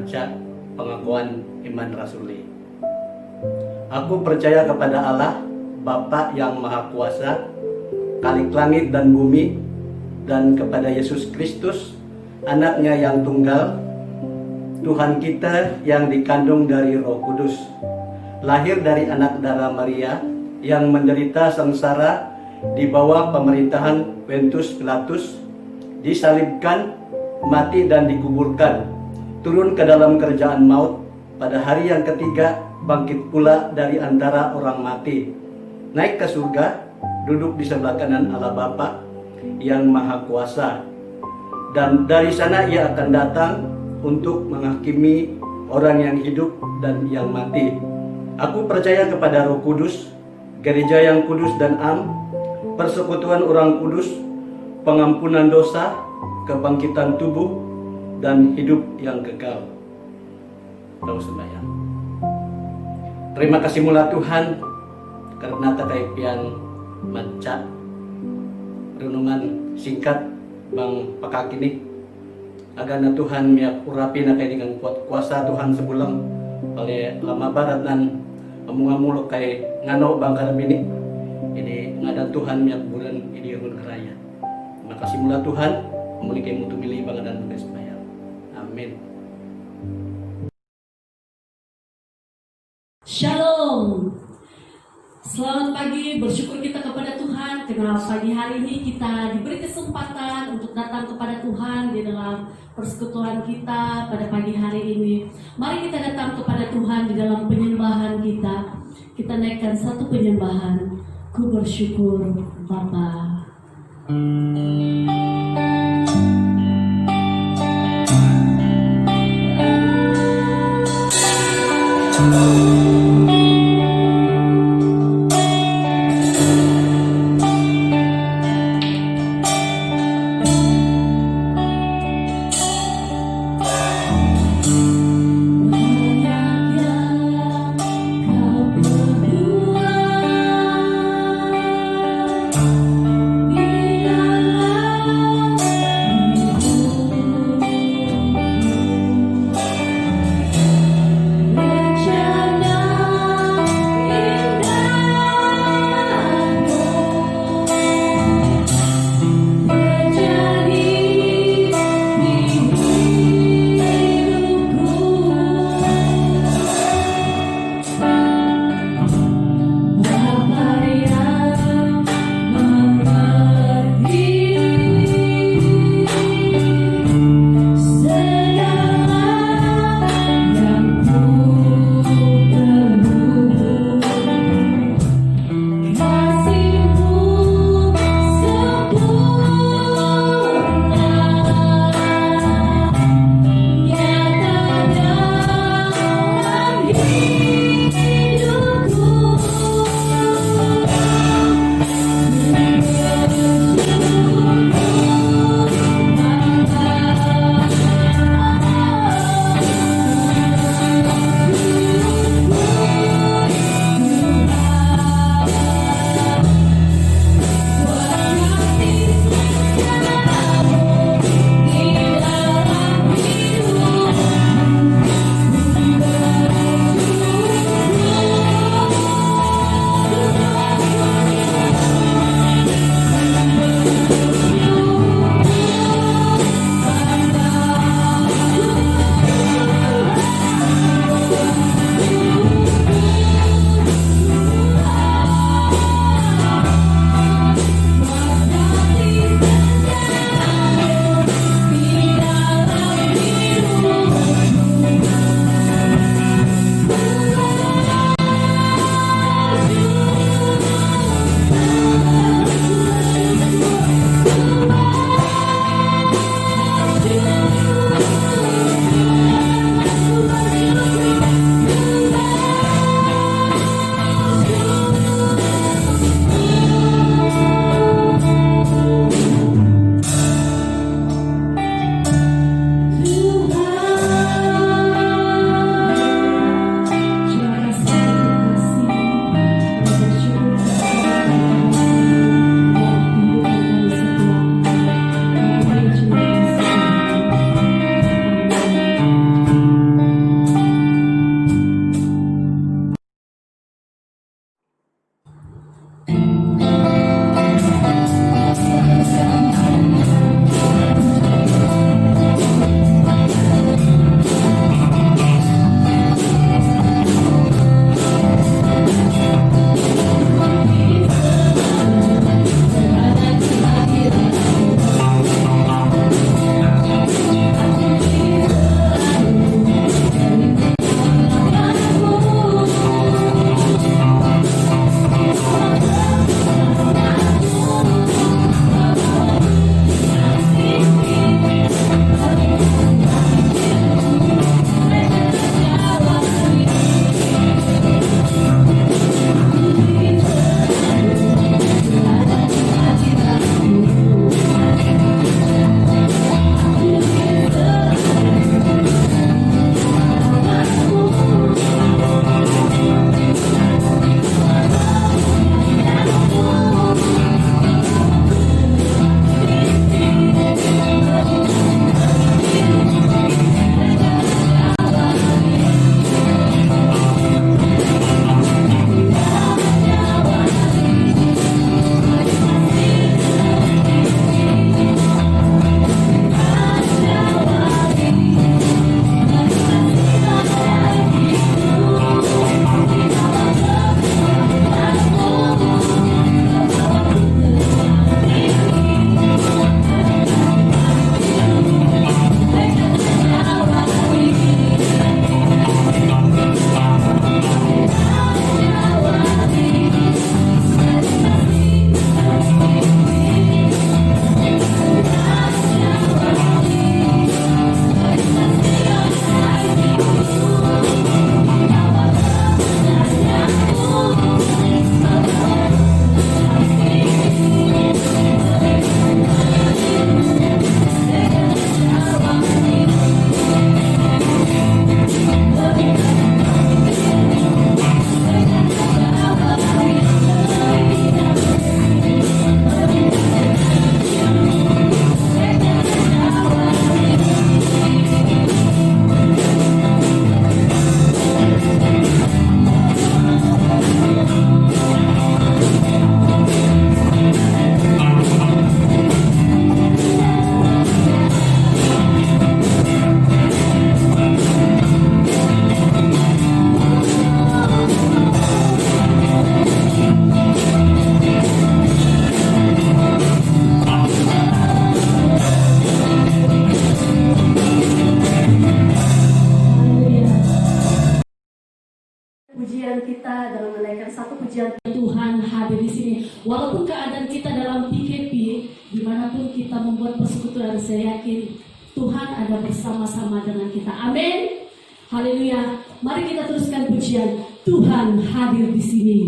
membaca pengakuan iman rasuli. Aku percaya kepada Allah, Bapa yang Maha Kuasa, Khalik langit dan bumi, dan kepada Yesus Kristus, Anaknya yang tunggal, Tuhan kita yang dikandung dari Roh Kudus, lahir dari anak darah Maria, yang menderita sengsara di bawah pemerintahan Pontius Pilatus, disalibkan, mati dan dikuburkan, turun ke dalam kerajaan maut, pada hari yang ketiga bangkit pula dari antara orang mati, naik ke surga, duduk di sebelah kanan Allah Bapa yang Maha Kuasa, dan dari sana ia akan datang untuk menghakimi orang yang hidup dan yang mati. Aku percaya kepada Roh Kudus, gereja yang kudus dan am, persekutuan orang kudus, pengampunan dosa, kebangkitan tubuh, dan hidup yang kekal. Tahu sembahyang. Terima kasih mula Tuhan karena takaipian maca renungan singkat Bang Pakakini agana Tuhan miak urapi na kay dengan kuasa Tuhan sebulang oleh lama barat nan amungamulok kay ngano bang karabini ini ngadan Tuhan miak bulan ini yun keraya. Terima kasih mula Tuhan muli kay mutu milih bangadan tugas bayar. Amin. Shalom. Selamat pagi, bersyukur kita kepada Tuhan karena pagi hari ini kita diberi kesempatan untuk datang kepada Tuhan di dalam persekutuan kita pada pagi hari ini. Mari kita datang kepada Tuhan di dalam penyembahan kita. Kita naikkan satu penyembahan. Ku bersyukur Bapa. Rencana pujian kita dengan menaikkan satu pujian. Tuhan hadir di sini. Walaupun keadaan kita dalam PKP, dimanapun kita membuat persekutuan, saya yakin Tuhan ada bersama-sama dengan kita. Amin. Haleluya. Mari kita teruskan pujian. Tuhan hadir di sini.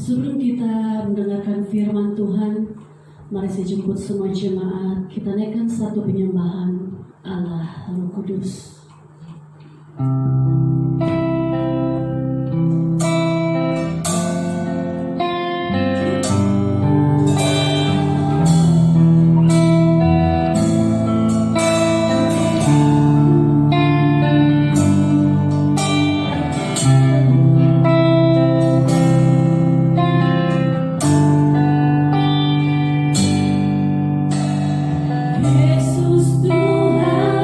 Sebelum kita mendengarkan firman Tuhan, mari saya jemput semua jemaat. Kita naikkan satu penyembahan Allah Roh Kudus. Yesus Tuhan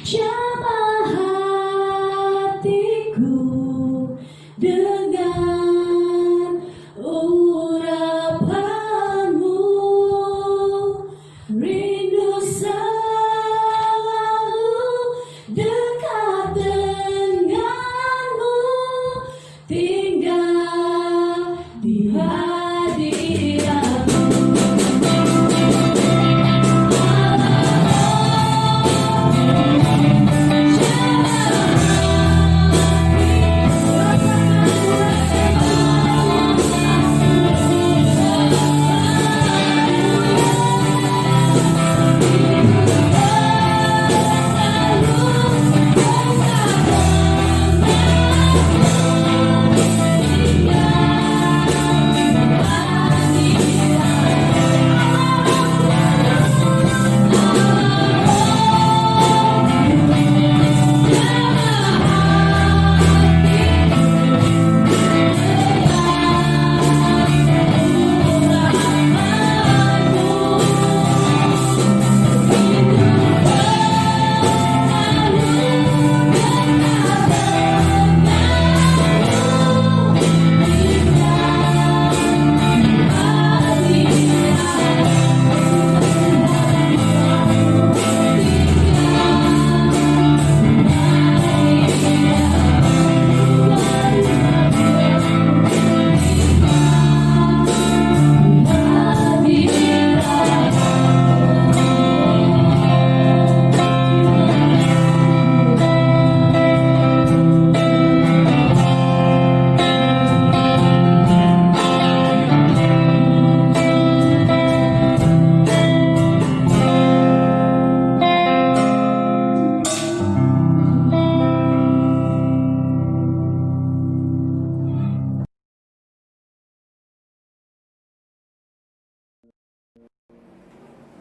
Jamah hatiku dengan urapanmu, rindu selalu dekat denganmu, tinggal di hadiratmu.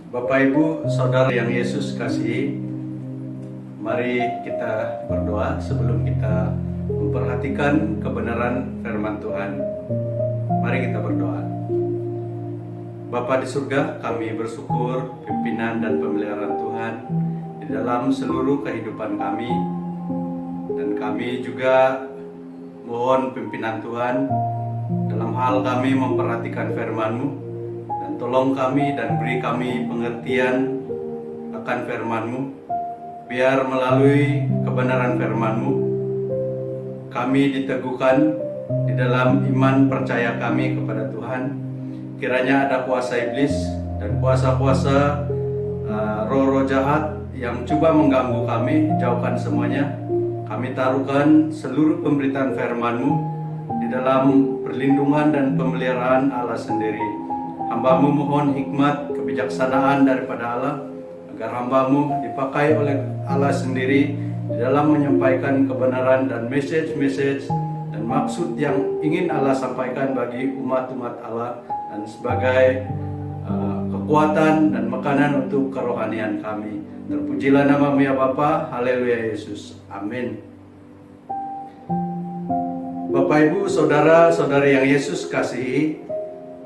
Bapak Ibu Saudara yang Yesus kasihi, mari kita berdoa sebelum kita memperhatikan kebenaran firman Tuhan. Mari kita berdoa. Bapa di surga, kami bersyukur pimpinan dan pemeliharaan Tuhan di dalam seluruh kehidupan kami, dan kami juga mohon pimpinan Tuhan dalam hal kami memperhatikan firman-Mu. Tolong kami dan beri kami pengertian akan firman-Mu, biar melalui kebenaran firman-Mu kami diteguhkan di dalam iman percaya kami kepada Tuhan. Kiranya ada kuasa iblis dan kuasa-kuasa roh-roh jahat yang coba mengganggu kami, jauhkan semuanya. Kami taruhkan seluruh pemberitaan firman-Mu di dalam perlindungan dan pemeliharaan Allah sendiri. Hamba-Mu mohon hikmat, kebijaksanaan daripada Allah, agar hamba-Mu dipakai oleh Allah sendiri di dalam menyampaikan kebenaran dan message-message dan maksud yang ingin Allah sampaikan bagi umat-umat Allah, dan sebagai kekuatan dan makanan untuk kerohanian kami. Terpujilah nama-Mu ya Bapa, haleluya Yesus, amin. Bapak Ibu Saudara-saudari yang Yesus kasihi,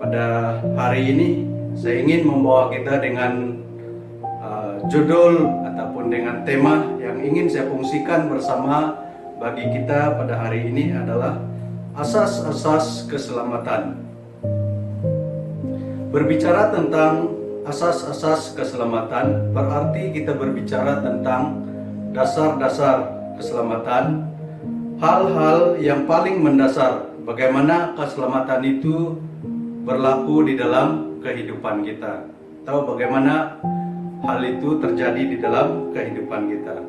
pada hari ini saya ingin membawa kita dengan judul ataupun dengan tema yang ingin saya fungsikan bersama bagi kita pada hari ini adalah asas-asas keselamatan. Berbicara tentang asas-asas keselamatan berarti kita berbicara tentang dasar-dasar keselamatan, hal-hal yang paling mendasar bagaimana keselamatan itu berlaku di dalam kehidupan kita, atau bagaimana hal itu terjadi di dalam kehidupan kita.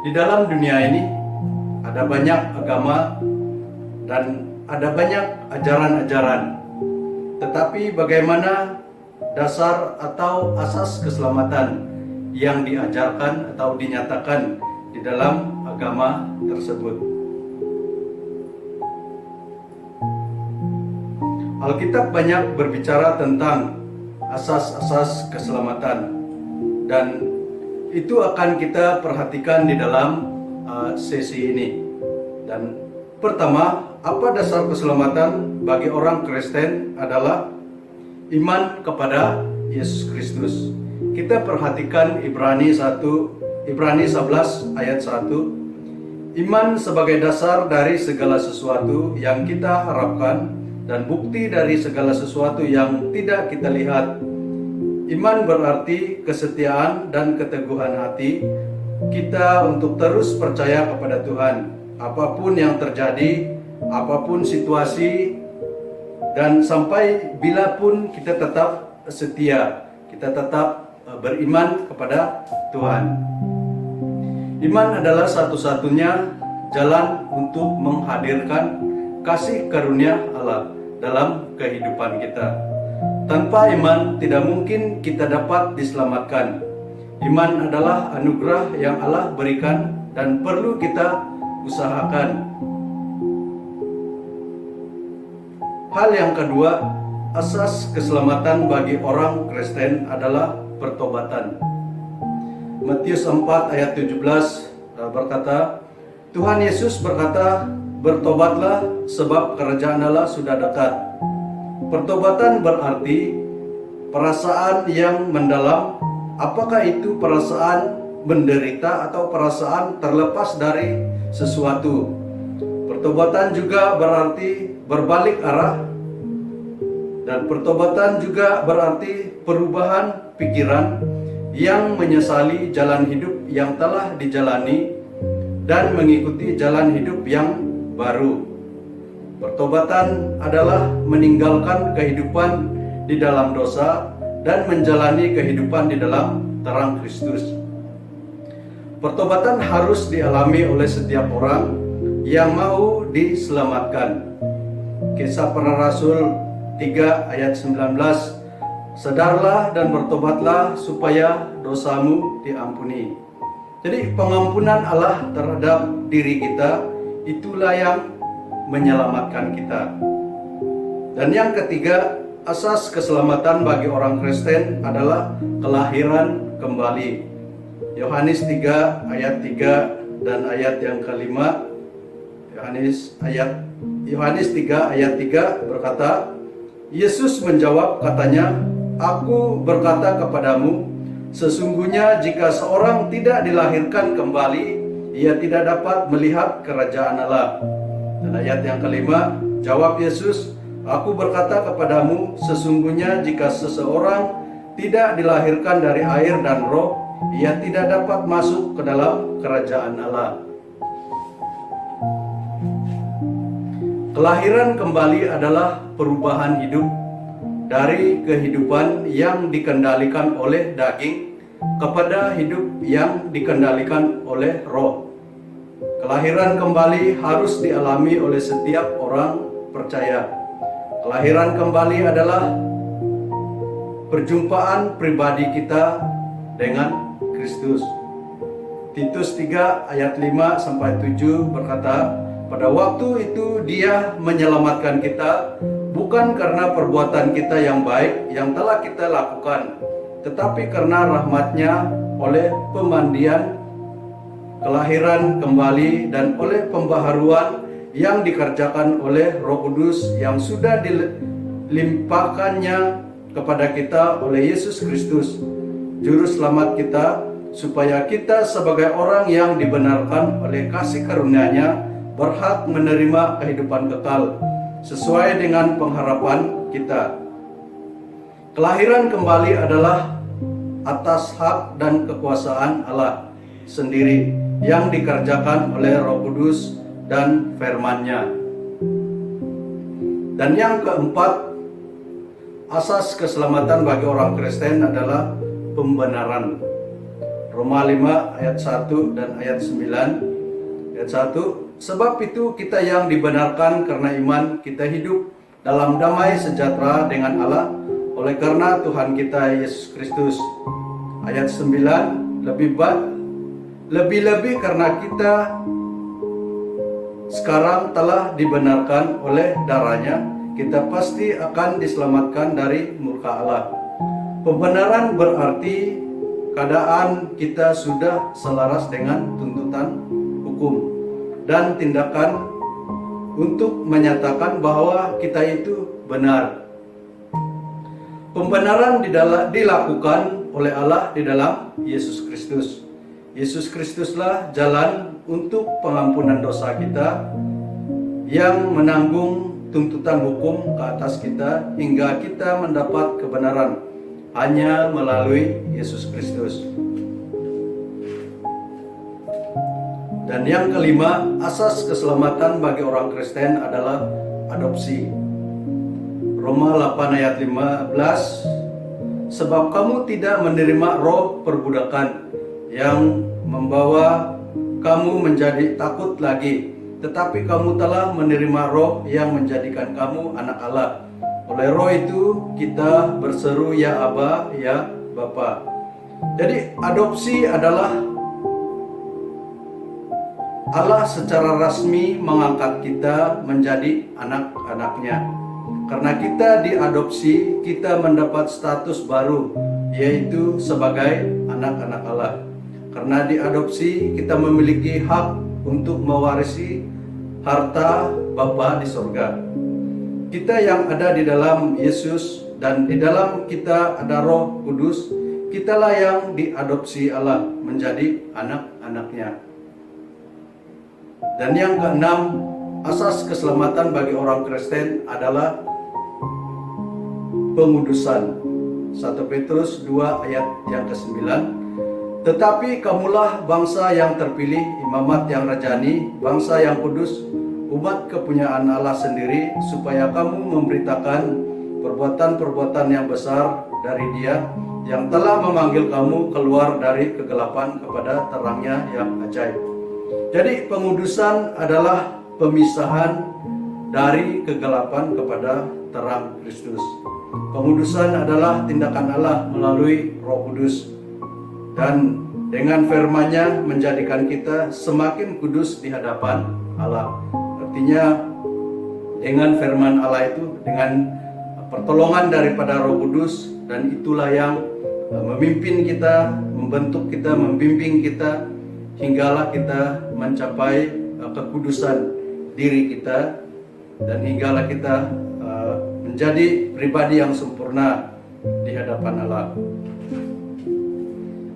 Di dalam dunia ini ada banyak agama dan ada banyak ajaran-ajaran, tetapi bagaimana dasar atau asas keselamatan yang diajarkan atau dinyatakan di dalam agama tersebut? Alkitab banyak berbicara tentang asas-asas keselamatan, dan itu akan kita perhatikan di dalam sesi ini. Dan pertama, apa dasar keselamatan bagi orang Kristen adalah iman kepada Yesus Kristus. Kita perhatikan Ibrani 1, Ibrani 11 ayat 1. Iman sebagai dasar dari segala sesuatu yang kita harapkan dan bukti dari segala sesuatu yang tidak kita lihat. Iman berarti kesetiaan dan keteguhan hati kita untuk terus percaya kepada Tuhan. Apapun yang terjadi, apapun situasi, dan sampai bila pun kita tetap setia, kita tetap beriman kepada Tuhan. Iman adalah satu-satunya jalan untuk menghadirkan kasih karunia Allah dalam kehidupan kita. Tanpa iman tidak mungkin kita dapat diselamatkan. Iman adalah anugerah yang Allah berikan dan perlu kita usahakan. Hal yang kedua, asas keselamatan bagi orang Kristen adalah pertobatan. Matius 4 ayat 17 berkata, Tuhan Yesus berkata, bertobatlah sebab kerajaan Allah sudah dekat. Pertobatan berarti perasaan yang mendalam, apakah itu perasaan menderita atau perasaan terlepas dari sesuatu. Pertobatan juga berarti berbalik arah, dan pertobatan juga berarti perubahan pikiran yang menyesali jalan hidup yang telah dijalani dan mengikuti jalan hidup yang baru. Pertobatan adalah meninggalkan kehidupan di dalam dosa dan menjalani kehidupan di dalam terang Kristus. Pertobatan harus dialami oleh setiap orang yang mau diselamatkan. Kisah Para Rasul 3 ayat 19, sadarlah dan bertobatlah supaya dosamu diampuni. Jadi pengampunan Allah terhadap diri kita itulah yang menyelamatkan kita. Dan yang ketiga, asas keselamatan bagi orang Kristen adalah kelahiran kembali. Yohanes 3 ayat 3 dan ayat yang kelima. Yohanes 3 ayat 3 berkata, Yesus menjawab katanya, Aku berkata kepadamu, sesungguhnya jika seorang tidak dilahirkan kembali, ia tidak dapat melihat kerajaan Allah. Dan ayat yang kelima, jawab Yesus, Aku berkata kepadamu, sesungguhnya jika seseorang tidak dilahirkan dari air dan roh, ia tidak dapat masuk ke dalam kerajaan Allah. Kelahiran kembali adalah perubahan hidup dari kehidupan yang dikendalikan oleh daging kepada hidup yang dikendalikan oleh roh. Kelahiran kembali harus dialami oleh setiap orang percaya. Kelahiran kembali adalah perjumpaan pribadi kita dengan Kristus. Titus 3 ayat 5 sampai 7 berkata, pada waktu itu Dia menyelamatkan kita bukan karena perbuatan kita yang baik yang telah kita lakukan, tetapi karena rahmat-Nya oleh pemandian kelahiran kembali dan oleh pembaharuan yang dikerjakan oleh Roh Kudus yang sudah dilimpahkannya kepada kita oleh Yesus Kristus, Juru Selamat kita, supaya kita sebagai orang yang dibenarkan oleh kasih karunia-Nya berhak menerima kehidupan kekal sesuai dengan pengharapan kita. Kelahiran kembali adalah atas hak dan kekuasaan Allah sendiri yang dikerjakan oleh Roh Kudus dan firman-Nya. Dan yang keempat, asas keselamatan bagi orang Kristen adalah pembenaran. Roma 5 ayat 1 dan ayat 9. Ayat 1, sebab itu kita yang dibenarkan karena iman, kita hidup dalam damai sejahtera dengan Allah oleh karena Tuhan kita Yesus Kristus. Ayat 9, lebih-lebih karena kita sekarang telah dibenarkan oleh darah-Nya, kita pasti akan diselamatkan dari murka Allah. Pembenaran berarti keadaan kita sudah selaras dengan tuntutan hukum dan tindakan untuk menyatakan bahwa kita itu benar. Pembenaran dilakukan oleh Allah di dalam Yesus Kristus. Yesus Kristuslah jalan untuk pengampunan dosa kita, yang menanggung tuntutan hukum ke atas kita hingga kita mendapat kebenaran hanya melalui Yesus Kristus. Dan yang kelima, asas keselamatan bagi orang Kristen adalah adopsi. Roma 8 ayat 15, sebab kamu tidak menerima roh perbudakan yang membawa kamu menjadi takut lagi, tetapi kamu telah menerima roh yang menjadikan kamu anak Allah. Oleh roh itu kita berseru ya Aba, ya Bapa. Jadi adopsi adalah Allah secara rasmi mengangkat kita menjadi anak-anaknya. Karena kita diadopsi, kita mendapat status baru, yaitu sebagai anak-anak Allah. Karena diadopsi, kita memiliki hak untuk mewarisi harta Bapa di sorga. Kita yang ada di dalam Yesus dan di dalam kita ada Roh Kudus, kitalah yang diadopsi Allah menjadi anak-anaknya. Dan yang keenam, asas keselamatan bagi orang Kristen adalah pengudusan. 1 Petrus 2 ayat yang ke-9. Tetapi kamulah bangsa yang terpilih, imamat yang rajani, bangsa yang kudus, umat kepunyaan Allah sendiri, supaya kamu memberitakan perbuatan-perbuatan yang besar dari Dia yang telah memanggil kamu keluar dari kegelapan kepada terangnya yang ajaib. Jadi pengudusan adalah pemisahan dari kegelapan kepada terang Kristus. Pengudusan adalah tindakan Allah melalui Roh Kudus, dan dengan firman-Nya menjadikan kita semakin kudus di hadapan Allah. Artinya dengan firman Allah itu, dengan pertolongan daripada Roh Kudus, dan itulah yang memimpin kita, membentuk kita, membimbing kita, hinggalah kita mencapai kekudusan diri kita, dan hinggalah kita menjadi pribadi yang sempurna di hadapan Allah.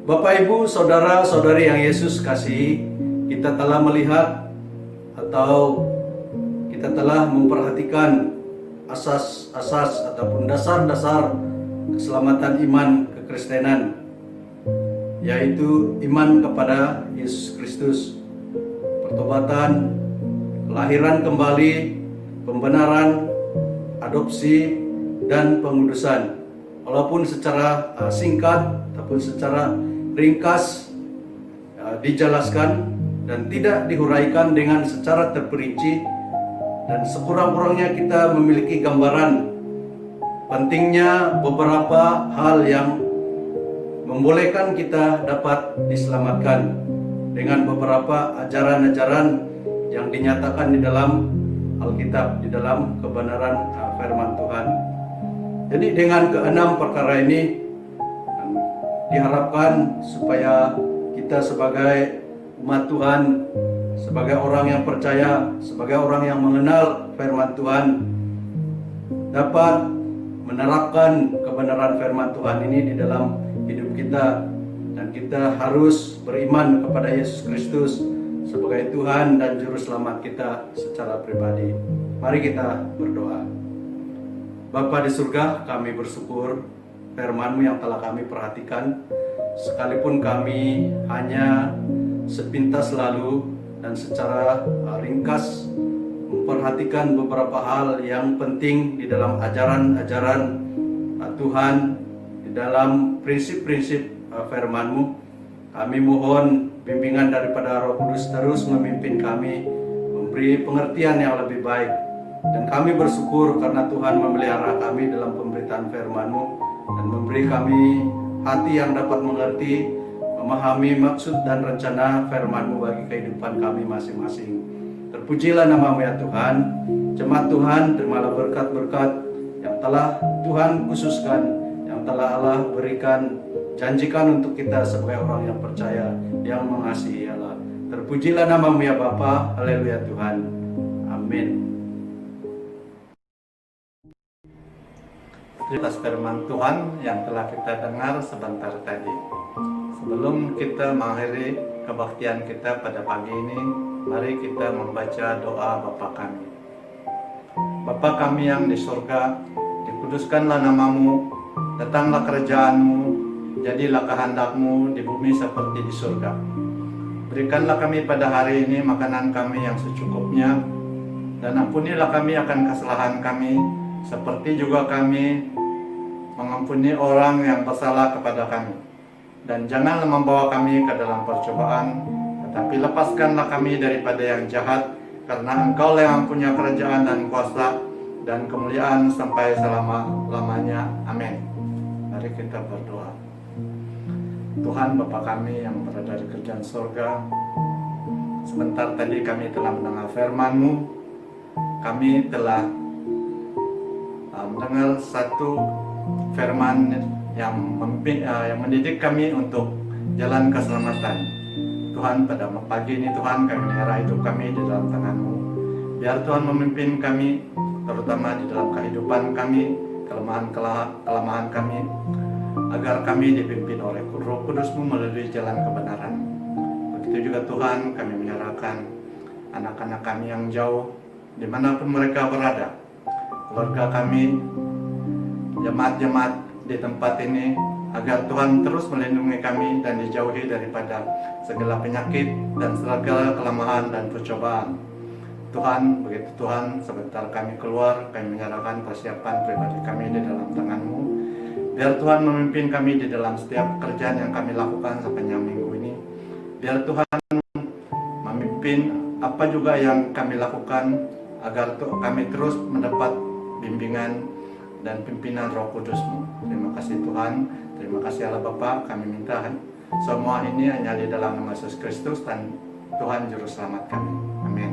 Bapak, Ibu, Saudara-saudari yang Yesus kasihi, kita telah melihat atau kita telah memperhatikan asas-asas ataupun dasar-dasar keselamatan iman kekristenan, yaitu iman kepada Yesus Kristus, pertobatan, kelahiran kembali, pembenaran, adopsi, dan pengudusan. Walaupun secara singkat ataupun secara ringkas dijelaskan dan tidak dihuraikan dengan secara terperinci, dan sekurang-kurangnya kita memiliki gambaran pentingnya beberapa hal yang membolehkan kita dapat diselamatkan dengan beberapa ajaran-ajaran yang dinyatakan di dalam Alkitab, di dalam kebenaran firman Tuhan. Jadi dengan keenam perkara ini diharapkan supaya kita sebagai umat Tuhan, sebagai orang yang percaya, sebagai orang yang mengenal firman Tuhan, dapat menerapkan kebenaran firman Tuhan ini di dalam hidup kita. Dan kita harus beriman kepada Yesus Kristus sebagai Tuhan dan Juru Selamat kita secara pribadi. Mari kita berdoa. Bapa di surga, kami bersyukur firman-Mu yang telah kami perhatikan, sekalipun kami hanya sepintas lalu dan secara ringkas memperhatikan beberapa hal yang penting di dalam ajaran-ajaran Tuhan, di dalam prinsip-prinsip firman-Mu. Kami mohon bimbingan daripada Roh Kudus terus memimpin kami, memberi pengertian yang lebih baik. Dan kami bersyukur karena Tuhan memelihara kami dalam pemberitaan firman-Mu dan memberi kami hati yang dapat mengerti, memahami maksud dan rencana firman-Mu bagi kehidupan kami masing-masing. Terpujilah nama-Mu ya Tuhan. Jemaat Tuhan, terimalah berkat-berkat yang telah Tuhan khususkan, yang telah Allah berikan, janjikan untuk kita sebagai orang yang percaya, yang mengasihi Allah. Terpujilah nama-Mu ya Bapa. Haleluya Tuhan. Amin. Atas firman Tuhan yang telah kita dengar sebentar tadi. Sebelum kita mengakhiri kebaktian kita pada pagi ini, mari kita membaca doa Bapa kami. Bapa kami yang di surga, dikuduskanlah namamu, datanglah kerajaanmu, jadilah kehendakmu di bumi seperti di surga. Berikanlah kami pada hari ini makanan kami yang secukupnya, dan ampunilah kami akan kesalahan kami, seperti juga kami mengampuni orang yang bersalah kepada kami. Dan janganlah membawa kami ke dalam percobaan, tetapi lepaskanlah kami daripada yang jahat, karena Engkau yang punya kerajaan dan kuasa dan kemuliaan sampai selama-lamanya. Amin. Mari kita berdoa. Tuhan Bapa kami yang berada di kerajaan surga, sebentar tadi kami telah mendengar firman-Mu. Kami telah mendengar satu firman yang mendidik kami untuk jalan keselamatan. Tuhan, pada pagi ini Tuhan, kami menyerah hidup kami di dalam tangan-Mu. Biar Tuhan memimpin kami, terutama di dalam kehidupan kami, kelemahan kami, agar kami dipimpin oleh Roh Kudus-Mu melalui jalan kebenaran. Begitu juga Tuhan, kami menyerahkan anak-anak kami yang jauh, dimanapun mereka berada, keluarga kami, jemaat-jemaat di tempat ini, agar Tuhan terus melindungi kami dan dijauhi daripada segala penyakit dan segala kelemahan dan percobaan. Tuhan, begitu Tuhan, sebentar kami keluar, kami menyerahkan persiapan pribadi kami di dalam tangan-Mu. Biar Tuhan memimpin kami di dalam setiap pekerjaan yang kami lakukan sepanjang minggu ini. Biar Tuhan memimpin apa juga yang kami lakukan, agar kami terus mendapat bimbingan dan pimpinan Roh Kudus-Mu. Terima kasih Tuhan, terima kasih Allah Bapa. Kami minta semua ini hanya di dalam nama Yesus Kristus dan Tuhan Juru Selamat kami. Amin.